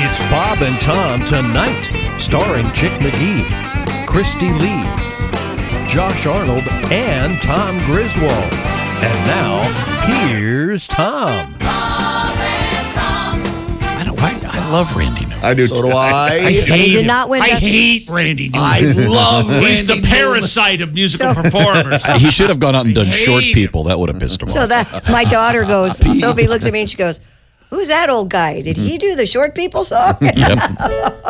It's Bob and Tom Tonight, starring Chick McGee, Christy Lee, Josh Arnold, and Tom Griswold. And now, here's Tom. Bob and Tom. I love Randy Newman. I do. So do I. But he did not win. I Best- hate Randy Newman. I love Randy He's the Newman. parasite of musical performers. He should have gone out and done short hate people. That would have pissed him So off. that my daughter goes. Sophie looks at me and she goes, "Who's that old guy? Did he do the short people song?"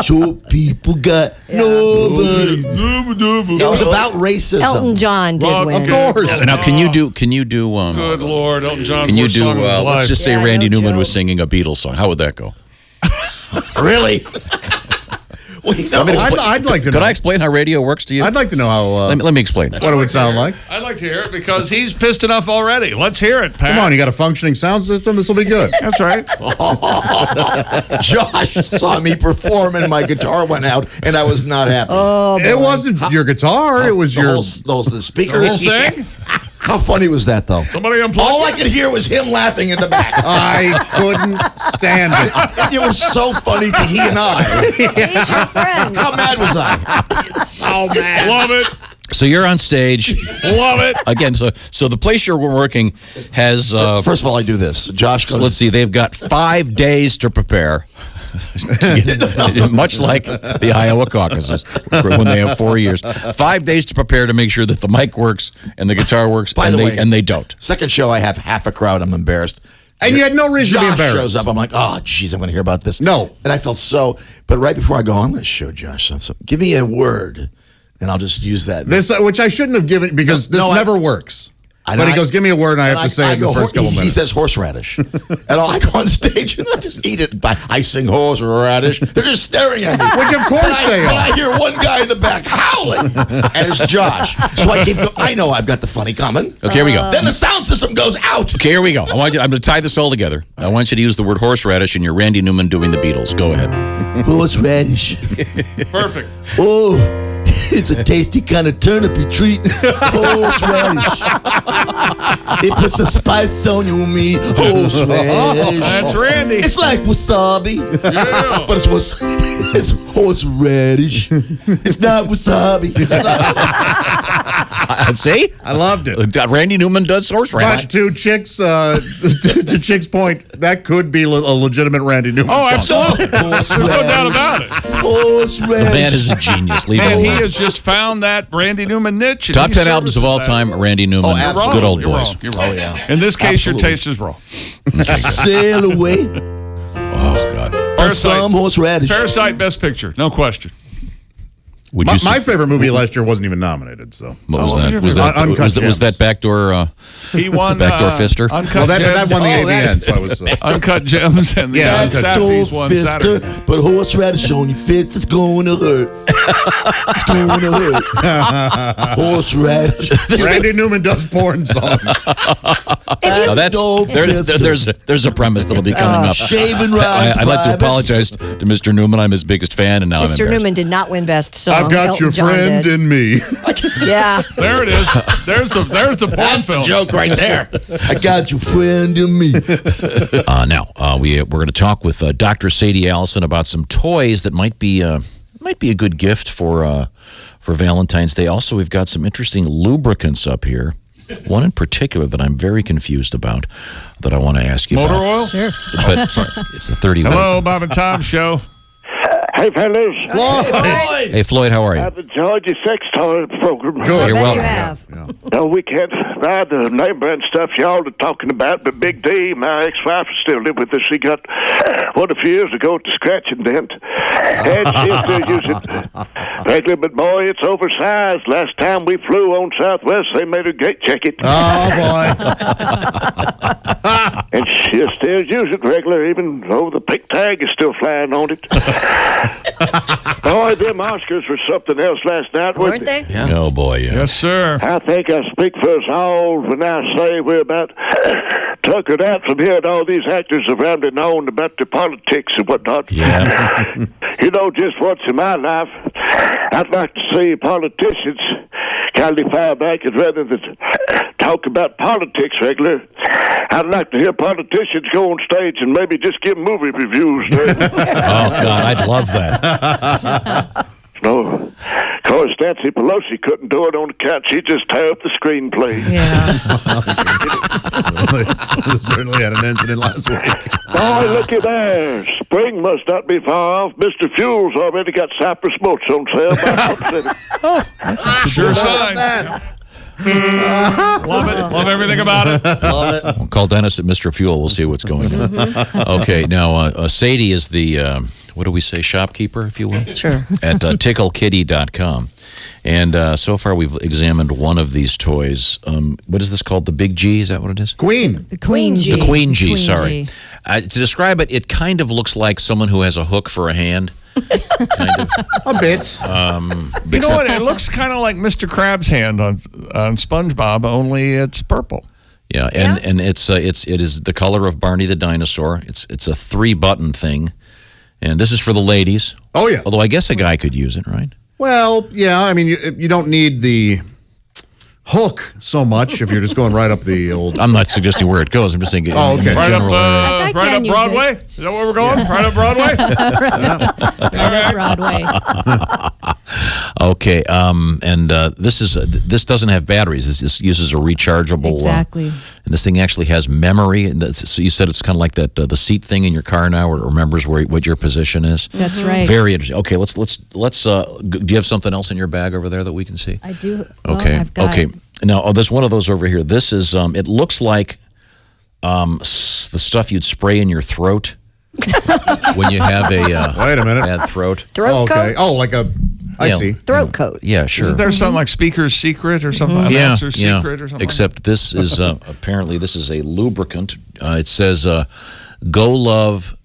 Short people got nobody. It was about racism. Elton John did Well, win. of course. Yeah, now, can you do? Good Lord, Elton John. Can you worst do? song of his Let's life. just say Yeah, Randy no Newman was joke. singing a Beatles song. How would that go? Really? Well, you know, I'd like to know. Could I explain how radio works to you? I'd like to know how. Let me explain that. What it would sound like. I'd like to hear it because he's pissed enough already. Let's hear it, Pat. Come on, you got a functioning sound system. This will be good. That's right. Josh saw me perform and my guitar went out and I was not happy. It wasn't your guitar. It was your. the speaker. The whole thing? How funny was that, though? Somebody unplugged All I it? could hear was him laughing in the back. I couldn't stand it. It was so funny to he and I. He's your friend. How mad was I? Oh, man. Love it. So you're on stage Love it. again. So the place you're working has. First of all, I do this. Josh goes, Let's see. They've got 5 days to prepare. Much like the Iowa caucuses when they have 4 years. 5 days to prepare to make sure that the mic works and the guitar works, By the way, and they don't. second show, I have half a crowd. I'm embarrassed. And you had no reason to be Josh embarrassed. shows up. I'm like, oh, jeez, I'm going to hear about this. No. And I felt so. But right before I go, I'm going to show Josh something. Give me a word, and I'll just use that. This, which I shouldn't have given because this never works. But he goes, "Give me a word," and I have to say it in the first couple minutes. He says horseradish, and I go on stage and I just eat it. I sing horseradish. They're just staring at me. Which of course they But are. I hear one guy in the back howling, and it's Josh. So I keep going. I know I've got the funny coming. Okay, here we go. Then the sound system goes out. Okay, here we go. I'm going to tie this all together. I want you to use the word horseradish, and you're Randy Newman doing the Beatles. Go ahead. Horseradish. Perfect. Oh, it's a tasty kind of turnipy treat. Horseradish. It puts a spice on your meat. Horseradish. That's Randy. It's like wasabi. Yeah. But it's horseradish. It's not wasabi. See? I loved it. Randy Newman does horseradish. But to Chick's point, that could be a legitimate Randy Newman Oh, song. absolutely. There's no doubt about it. Horseradish. The man is a genius. Leave And it he alone. has just found that Randy Newman niche. and Top he 10 albums of all services that. time, Randy Newman. absolutely. Good old You're boys. wrong. You're wrong. Oh, yeah. In this case, Absolutely. your taste is wrong. Sail away Oh, God. on some horseradish. Parasite, Best Picture, no question. Would you My favorite movie last year wasn't even nominated. So What was what that? was Was your that, favorite? was, that, was Uncut that backdoor? He won Backdoor Fister? Uncut well, that Gems. won the Oh, AVN. So I was. Uncut Gems and the Yeah, Safdies won Saturday. But horseradish on your fist, it's going to hurt. It's going to hurt. Horseradish. Randy Newman does porn songs. No, there's a premise that'll be coming up. Shaving rides. I'd like to apologize to Mr. Newman. I'm his biggest fan, and now I'm Mr. embarrassed. Newman did not win Best Song. I've got Elton your John friend did. in me. Yeah. There it is. There's the porn That's the film. joke right there. I got your friend in me. Now we're going to talk with Dr. Sadie Allison about some toys that might be a good gift for Valentine's Day. Also, we've got some interesting lubricants up here. One in particular that I'm very confused about that I want to ask you Motor about. oil? Sure. But it's a 30. Hello, Bob and Tom show. Hey, fellas. Floyd. Hey, Floyd, how are you? I've enjoyed your sex toy program. Good. You're Bet welcome. you have. No, we can't ride the name brand stuff y'all are talking about, but Big D, my ex-wife, is still live with us. She got one a few years ago at the scratching dent, and she still uses it regular, but boy, it's oversized. Last time we flew on Southwest, they made her gate check it. Oh boy. And she still uses it regular, even though the pick tag is still flying on it. Boy, them Oscars were something else last night, Weren't weren't they? Yeah. Oh, boy, yeah. Yes, sir. I think I speak for us all when I say we're about tuckered out from hearing all these actors around and on about their politics and whatnot. Yeah. You know, just once in my life, I'd like to see politicians kindly fire back and rather than talk talk about politics regular. I'd like to hear politicians go on stage and maybe just give movie reviews. Oh, God, I'd love that. No, of course, Nancy Pelosi couldn't do it on account she'd just tear up the screenplay. Yeah. Certainly had an incident last week. Boy, looky there. Spring must not be far off. Mr. Fuels already got Cypress boats on sale by City. Sure sign. Love it. Love everything about it. Love it. We'll call Dennis at Mr. Fuel. We'll see what's going on. Okay, now Sadie is the, what do we say, shopkeeper, if you will? Sure. At ticklekitty.com. And so far we've examined one of these toys. What is this called? The Big G? Is that what it is? Queen. The Queen G. The Queen G, Queen sorry. G. To describe it, it kind of looks like someone who has a hook for a hand. Kind of. A bit. You know what? It looks kind of like Mr. Krabs' hand on SpongeBob, only it's purple. Yeah, and it is the color of Barney the dinosaur. It's a 3-button thing, and this is for the ladies. Oh, yes. Although I guess a guy could use it, right? Well, yeah, I mean, you don't need the hook so much if you're just going right up the old... I'm not suggesting where it goes. I'm just thinking Oh, okay. in Right general. up, right up Broadway? Is that where we're going? Right up Broadway? Right up Broadway. Okay, and this doesn't have batteries. This uses a rechargeable. Exactly. And this thing actually has memory. And so you said it's kind of like that the seat thing in your car now, where it remembers what your position is. That's right. Very interesting. Okay, let's. Do you have something else in your bag over there that we can see? I do. Well, Okay. I've got Okay. Now, there's one of those over here. This is. It looks like the stuff you'd spray in your throat when you have a Wait a minute. bad throat. Throat Okay. coat? Oh, like a... I Yeah. see. Throat coat. Yeah, sure. Isn't there something like Speaker's Secret or something? Announcer's Secret or something? Except this is apparently this is a lubricant. It says GoLove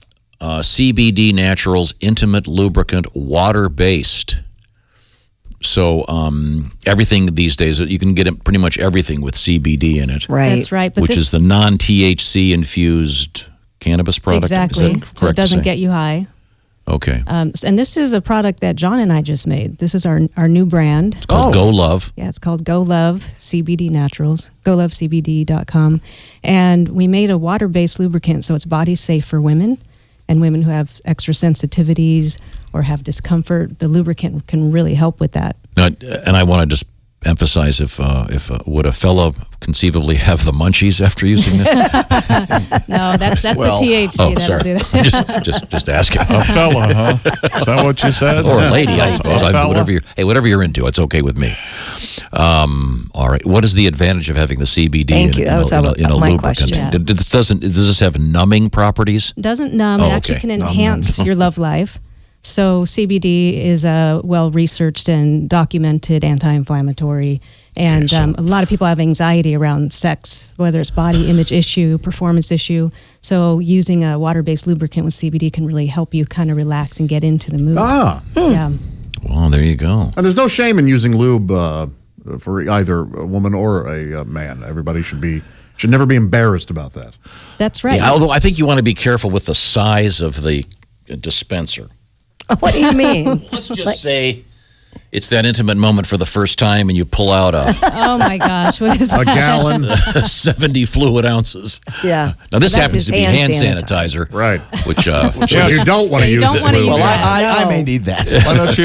CBD Naturals Intimate Lubricant, water based. So everything these days, you can get pretty much everything with CBD in it, Right. That's right. But which is the non-THC infused cannabis product. Is exactly. that correct So it to doesn't say? get you high. Okay. And this is a product that John and I just made. This is our new brand. It's called GoLove. Yeah, it's called GoLove CBD Naturals, GoLoveCBD.com. And we made a water-based lubricant, so it's body safe for women and women who have extra sensitivities or have discomfort. The lubricant can really help with that. Now, and I want to just emphasize if would a fellow conceivably have the munchies after using this? No, that's Well, the THC oh, that'll sorry. do that. just asking. A fella, huh? Is that what you said? Or a lady, I suppose. A fella? Whatever you're into, it's okay with me. All right. What is the advantage of having the CBD Thank you. in That was a my lubricant? question. Yeah. Does this have numbing properties? Doesn't numb. Oh, It actually okay. can enhance your love life. So CBD is a well-researched and documented anti-inflammatory. And a lot of people have anxiety around sex, whether it's body image issue, performance issue. So using a water-based lubricant with CBD can really help you kind of relax and get into the mood. Yeah. Well, there you go. And there's no shame in using lube for either a woman or a man. Everybody should never be embarrassed about that. That's right. Yeah, although I think you want to be careful with the size of the dispenser. What do you mean? Let's just say it's that intimate moment for the first time and you pull out Oh my gosh, what is A that? gallon. 70 fluid ounces. Yeah. Now, this That's happens his to be hand sanitizer. Right. Which You don't want to use don't this wanna lube. use Well, that. I may need that. Why don't you,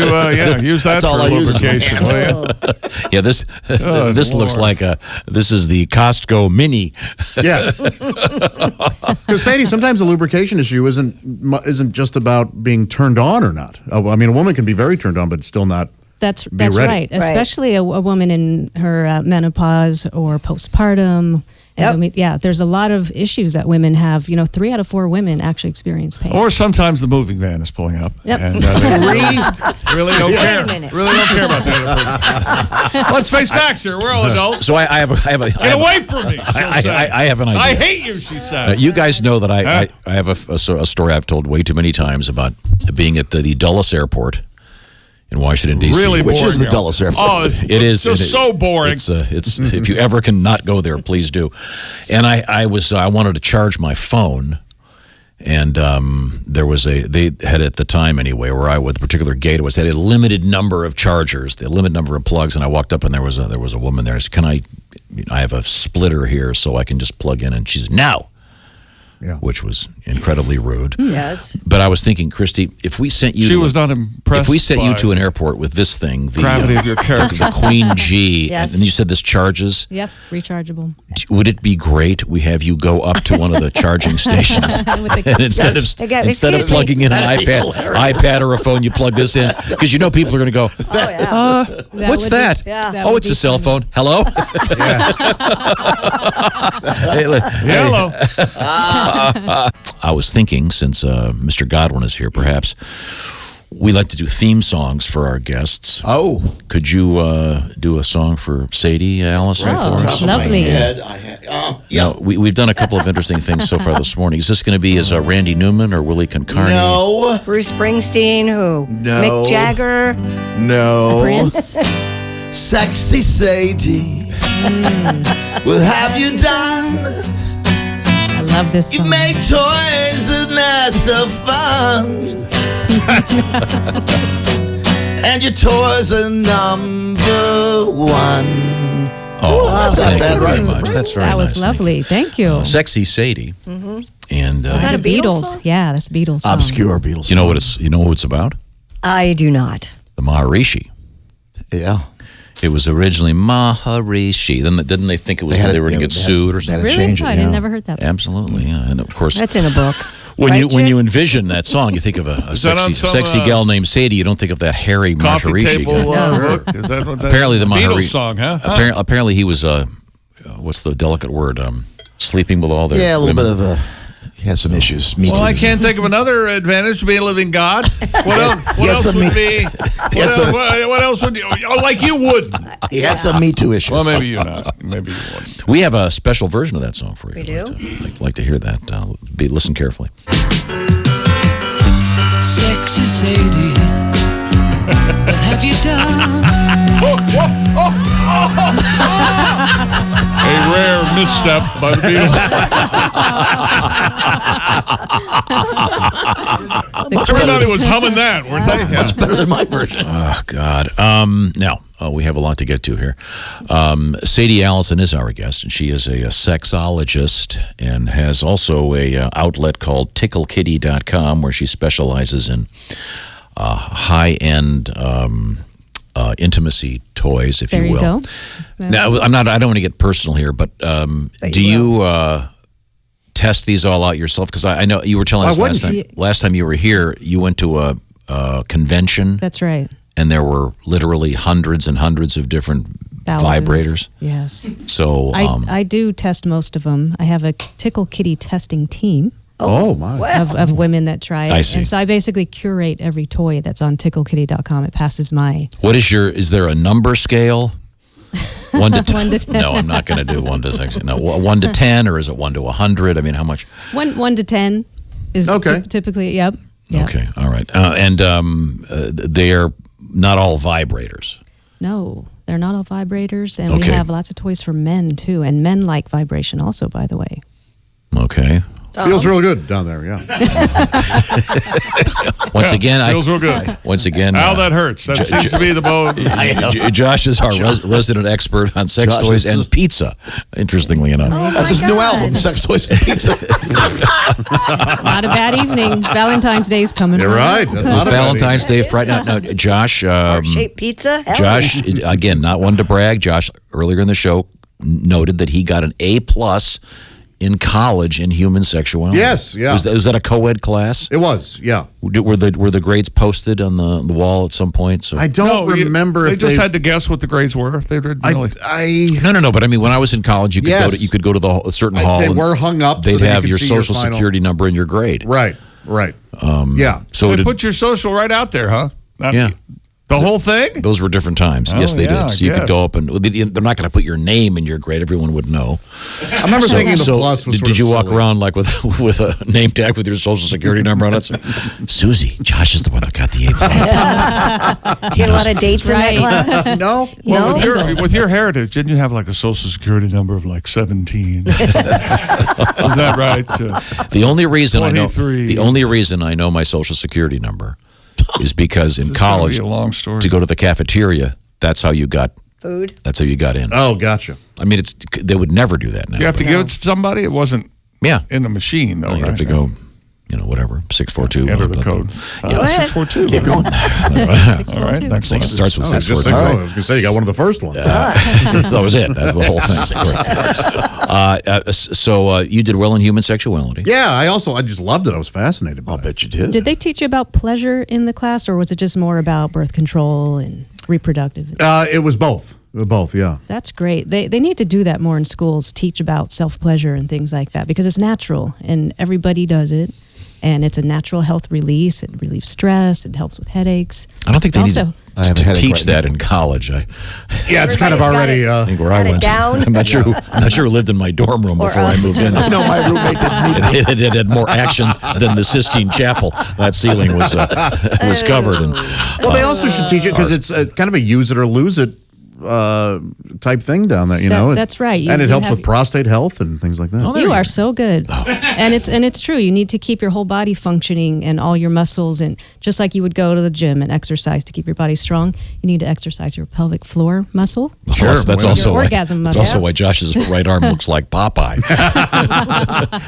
use that That's for all I use is my lubrication, will you? yeah, this this looks Lord. like this is the Costco Mini. Yes. Because Sadie, sometimes a lubrication issue isn't just about being turned on or not. I mean, a woman can be very turned on, but still not. That's ready. right. Especially a woman in her menopause or postpartum. Yep. I mean, yeah, there's a lot of issues that women have. 3 out of 4 women actually experience pain. Or sometimes the moving van is pulling up. Yep. And they really don't care. a minute. Really don't care about the other person. Let's face facts here. We're all adults. So I have a Get away from me. I have an idea. I hate you, she said. You guys know that I have a story I've told way too many times about being at the Dulles Airport in Washington, D.C. Really Which boring. is the Dulles Airport. Oh, It is just so boring. It's if you ever can not go there, please do. And I wanted to charge my phone, and there was they had at the time anyway where I was the particular gate was had a limited number of chargers, the limited number of plugs, and I walked up and there was a woman there. I said, I have a splitter here, so I can just plug in. And she said, no. Yeah. Which was incredibly rude. Yes. But I was thinking, Christy, if we sent you, She was not impressed. If we sent you by to an airport with this thing, the gravity of your character. the Queen G, Yes. and you said this charges. Yep, rechargeable. Would it be great? We have you go up to one of the charging stations, With the- and instead Again, of excuse me. plugging in an iPad or a phone, you plug this in because you know people are going to go. Oh, yeah. What's would be- that? Yeah. that Oh, would it's be a cell funny. phone. Hello. Hey, look, Hello. I was thinking, since Mr. Godwin is here, perhaps we like to do theme songs for our guests. Oh, Could you do a song for Sadie Allison Oh, for us? lovely. Yeah, we've done a couple of interesting things so far this morning. Is this going to be as Randy Newman or Willie Concarney? no, Bruce Springsteen, who? No. Mick Jagger, no. Prince. Sexy Sadie, what have you done? I love this You song. make toys and that's so fun. And your toys are number one. Oh, that's not thank bad, you very right? much. That's very That was nice. Thank you. lovely. Thank you. Sexy Sadie. And Was that a The Beatles song? Yeah, that's a Beatles song. Obscure Beatles. you know who it's about? I do not. The Maharishi. Yeah. It was originally Maharishi. Then didn't they think it was they were going to get sued or something? They had to Really? change it, I yeah. never heard that. Absolutely, yeah. And of course, That's in a book. when Right, you Chick? envision that song, you think of a that on some, sexy gal named Sadie. You don't think of that hairy Coffee Maharishi table guy. book. Is that what that Apparently the Beatles Maharishi song, huh? Apparently he was what's the delicate word? Sleeping with all their Yeah, a little women. bit of he has some issues. Me Well, too. I can't think of another advantage to being a living God. What else? What had else some would me- be? What else would you? Oh, like you wouldn't. He had some Me Too issues. Well, maybe you not. Maybe you wouldn't. We have a special version of that song for you. We if you'd do? like to hear that. Listen carefully. Sexy Sadie, what have you done? A rare misstep by the Beatles. Everybody was humming that, weren't they? Yeah. Much better than my version. Oh, God. Now, we have a lot to get to here. Sadie Allison is our guest, and she is a sexologist and has also a outlet called TickleKitty.com where she specializes in high-end intimacy toys, if There you you will. go. Now, I don't want to get personal here, but do you test these all out yourself? Because I know you were telling Why us last wouldn't time. Last time you were here, you went to a convention, That's right. and there were literally hundreds and hundreds of different Thousands. vibrators. Yes. So, I do test most of them. I have a Tickle Kitty testing team Oh, my. of women that try it. I see. And so I basically curate every toy that's on TickleKitty.com. It passes my what is is there a number scale? 1 to 10? 1 to 10. No, I'm not going to do 1 to 6. No, 1 to 10, or is it 1 to 100? I mean, how much? 1 to 10 is Okay. typically, yep. Okay, all right. And they are not all vibrators. No, they're not all vibrators. And Okay. we have lots of toys for men, too. And men like vibration also, by the way. Okay. Feels real good down there, yeah. Once again, Feels real good. once again, Ow, that hurts. That seems to be the bone. Josh is our resident expert on sex Josh toys is- and pizza. Interestingly enough, That's his new album, Sex Toys and Pizza. Not a bad evening. Valentine's Day is coming. You're right. That's it's not a bad Valentine's Day Friday night. No, Josh. Heart-shaped pizza? Hell Josh, again, not one to brag. Josh, earlier in the show, noted that he got an A+ in college in human sexuality. Yes, yeah. Was that a co-ed class? It was, yeah. Were the grades posted on the wall at some point? So I don't remember They if just had to guess what the grades were. They did really. no. But I mean, when I was in college, you could Yes. go to a certain hall. They and were hung up. so They'd that you have could your see social final- security number and your grade. Right. Yeah. So They did, put your social right out there, huh? Not- Yeah. The whole thing? those were different times. Oh, Yes, they yeah, did. So I you could guess. go up and they're not going to put your name in your grade. Everyone would know. I remember thinking the plus was did sort you of walk silly. around like with a name tag with your social security number on it? So, Susie, Josh is the one that got the A+. Do you get a lot of dates in that Right. class? No. Well, No? with your heritage, didn't you have like a social security number of like 17? Is that right? The only reason 23. I know my social security number is because in This is gonna college be a long story. to go to the cafeteria, that's how you got Food? in. Oh, gotcha. I mean, they would never do that now. You have to give it to somebody? It wasn't Yeah. in the machine, though, You right? have to go, whatever, 642. Enter the code. Go ahead. 642. Keep going. All right, It excellent. starts with Oh, just 642. I was going to say, you got one of the first ones. That was it. That's the whole thing. So you did well in human sexuality. Yeah, I just loved it. I was fascinated by I'll it. bet you did. Did they teach you about pleasure in the class, or was it just more about birth control and reproductive? It was both. Both, yeah. That's great. They need to do that more in schools, teach about self-pleasure and things like that, because it's natural and everybody does it. And it's a natural health release. It relieves stress. It helps with headaches. I don't think they Also- need I have a to headache teach right that in college. Yeah, it's kind of Everybody's already. I think where I Got it went. down? I'm not sure. Who lived in my dorm room before I moved in. No, my roommate didn't need It had more action than the Sistine Chapel. That ceiling was covered. And Well, they also should teach it because it's kind of a use it or lose it type thing down there, you know. That's right. And it You helps have- with prostate health and things like that. You are so good. And it's true. You need to keep your whole body functioning and all your muscles, and just like you would go to the gym and exercise to keep your body strong, you need to exercise your pelvic floor muscle. Sure, that's Your also why, orgasm that's muscle. also why Josh's right arm looks like Popeye.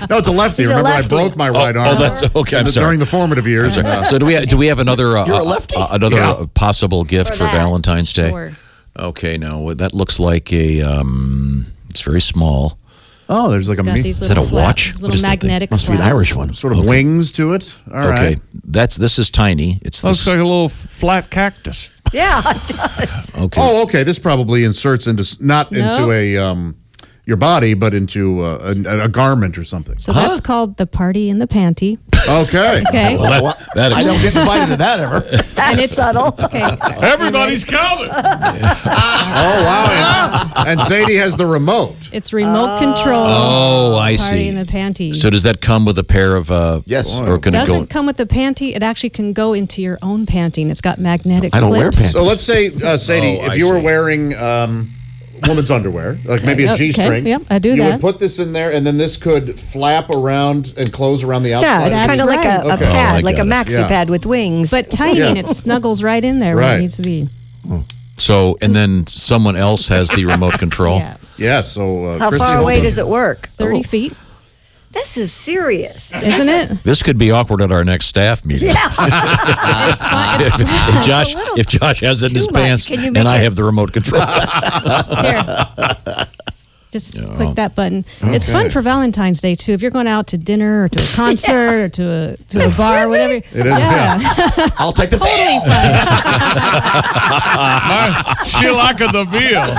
No, it's a lefty. He's a Remember, lefty. I broke my right arm. that's okay. I'm sorry. During the formative years. And, So do we have another You're a lefty? another possible gift For for that. Valentine's Day? Sure. Okay, now that looks like it's very small. oh, there's like It's got a these Is that little a flaps, watch? these What little is that thing? magnetic Must be an flaps. Irish one. sort of wings to it. All right. Okay, this is tiny. It's Looks this. like a little flat cactus. Yeah, it does. Okay. Oh, okay. This probably inserts into not No. into a your body, but into a garment or something. So that's called the party in the panty. Okay. Okay. That I don't get invited to that ever. That's subtle. Okay. Everybody's coming. Oh wow. And Sadie has the remote. It's remote control. Oh, I Party see. in the panty. So does that come with a pair of? Yes. Or can it Doesn't go? come with the panty. It actually can go into your own panty, and it's got magnetic I don't wear clips. panties. So let's say, Sadie, Oh, if I you were see. wearing woman's underwear, like maybe a Okay, G-string, yep, I do you that. would put this in there, and then this could flap around and close around the outside. Yeah, it's That's kind of like right. a Okay. pad, Oh, I like a got it. maxi Yeah. pad with wings. But tiny, Yeah. and it snuggles right in there where Right. it needs to be. So and then someone else has the remote control. Yeah. Yeah, so How Christy, far hold away on. does it work? 30 feet, This is serious. isn't it? This could be awkward at our next staff meeting. It's fun. It's If Josh, if Josh has it in his too much. pants Can you and make I it- have the remote control. Here. Just click that button. It's fun for Valentine's Day too. If you're going out to dinner or to a concert or to a bar, whatever. It is, yeah. I'll take the Totally fan. fun. She like the veal.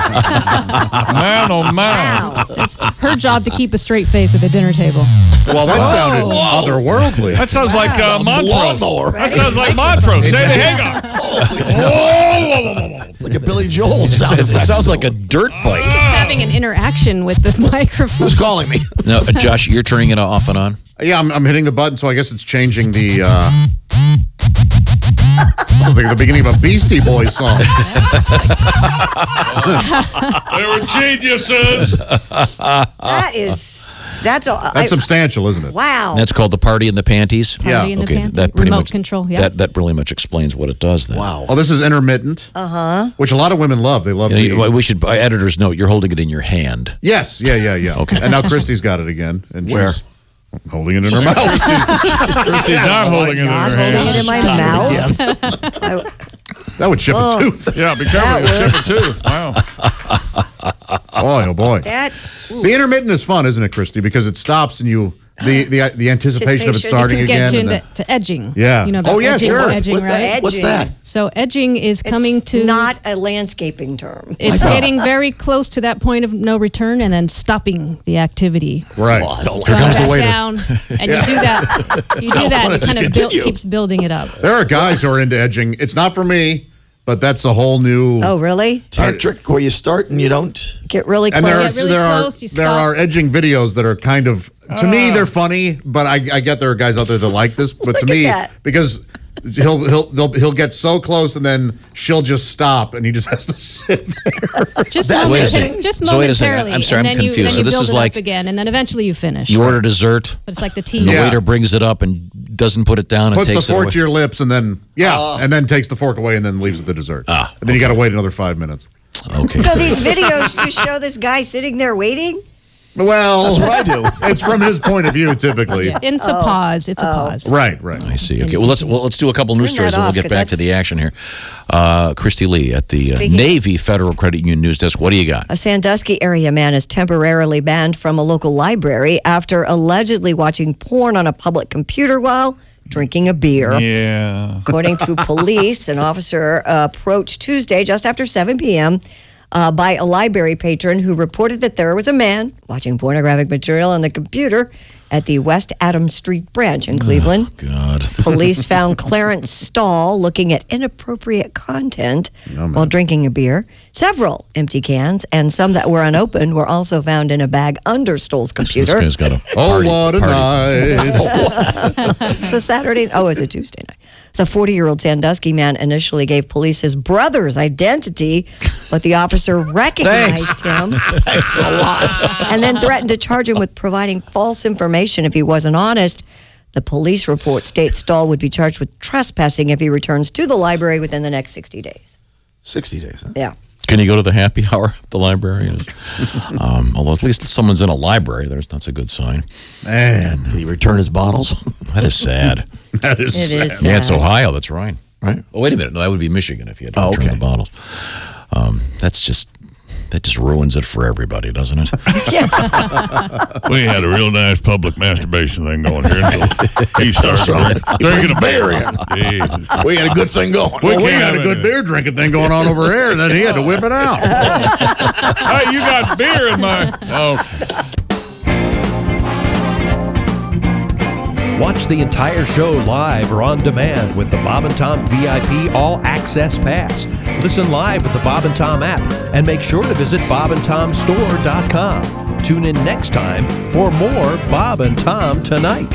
Man, oh man. It's her job to keep a straight face at the dinner table. Well, that sounded otherworldly. That sounds like Montrose. Lawnmower. That sounds like Montrose. Say the Hagar. It's like a Billy Joel sound It effect. sounds like a dirt bike. Just having an interaction with the microphone. Who's calling me? No, Josh, you're turning it off and on. Yeah, I'm hitting the button, so I guess it's changing the. Sounds like the beginning of a Beastie Boys song. They were geniuses. That's substantial, isn't it? Wow. That's called the party in the panties. Party in the Okay, panty. that pretty Remote much control, yeah. That really much explains what it does. Then. Wow. Oh, this is intermittent. Which a lot of women love. They love You know, the. we should. Editors note you're holding it in your hand. Yes, yeah. Okay. And now Christy's got it again, and Where? she's holding it in her mouth. Christy's not holding it in her Not hand. holding it in my mouth. Again. That would chip a tooth. Yeah, be careful. You chip a tooth. Wow. Boy, oh boy. Ooh. The intermittent is fun, isn't it, Christy? Because it stops and you the anticipation of it Anticipation. starting Can again. get you and into then- to edging. Yeah. You know about Oh, yeah, edging, sure. edging, What's right? What's that? So edging is coming It's to not a landscaping term. It's getting very close to that point of no return and then stopping the activity. Right. Well, I don't Here like comes that. the waiter. Down, and you do that. You do that, and want it it kind to of continue. keeps building it up. There are guys who are into edging. It's not for me, but that's a whole new. Oh, really? Tantric where you start and you don't. Get really close. And there are Get really close, you there stop. are edging videos that are kind of to me they're funny, but I get there are guys out there that like this, but to Look at me that. because he'll get so close and then she'll just stop and he just has to sit there. Just, That's momentarily, edging. just So wait a second. momentarily. I'm sorry, and I'm then confused. You, then So you this build is it like- up again, and then eventually you finish. You order dessert. But it's like the tea. And the Yeah. waiter brings it up and doesn't put it down and Puts the takes it fork away. to your lips and then and then takes the fork away and then leaves the dessert. And then you got to wait another 5 minutes. Okay. So these videos just show this guy sitting there waiting? Well, That's what I do. It's from his point of view, typically. Yeah, it's a pause. It's a pause. Right. I see. Okay. Well, let's do a couple news Turn that stories and we'll off, get 'cause back to the action here. Christy Lee at the Speaking- Navy Federal Credit Union News Desk. What do you got? A Sandusky area man is temporarily banned from a local library after allegedly watching porn on a public computer while drinking a beer. Yeah. According to police, an officer approached Tuesday just after 7 p.m. By a library patron who reported that there was a man watching pornographic material on the computer at the West Adams Street branch in Cleveland. Oh, God. Police found Clarence Stahl looking at inappropriate content while drinking a beer. Several empty cans and some that were unopened were also found in a bag under Stahl's This computer. guy's got a Oh, what a night. It's a Saturday. Oh, it's a Tuesday night. The 40-year-old Sandusky man initially gave police his brother's identity, but the officer recognized him and then threatened to charge him with providing false information if he wasn't honest. The police report states Stahl would be charged with trespassing if he returns to the library within the next 60 days. 60 days, huh? Yeah. Can you go to the happy hour at the library? Although at least someone's in a library. That's a good sign. Man, Did he return his bottles? That is sad. that is It sad. is Yeah, it's sad. Ohio. That's right. Right. Oh, wait a minute. No, that would be Michigan if you had to Oh, return okay. the bottles. That just ruins it for everybody, doesn't it? We had a real nice public masturbation thing going here until he started drinking a beer. Jesus. We had a good thing going. Well, we can't had a have good it. beer drinking thing going on over here, and then he had to whip it out. Hey, you got beer in my... Okay. Watch the entire show live or on demand with the Bob and Tom VIP All Access Pass. Listen live with the Bob and Tom app and make sure to visit bobandtomstore.com. Tune in next time for more Bob and Tom Tonight.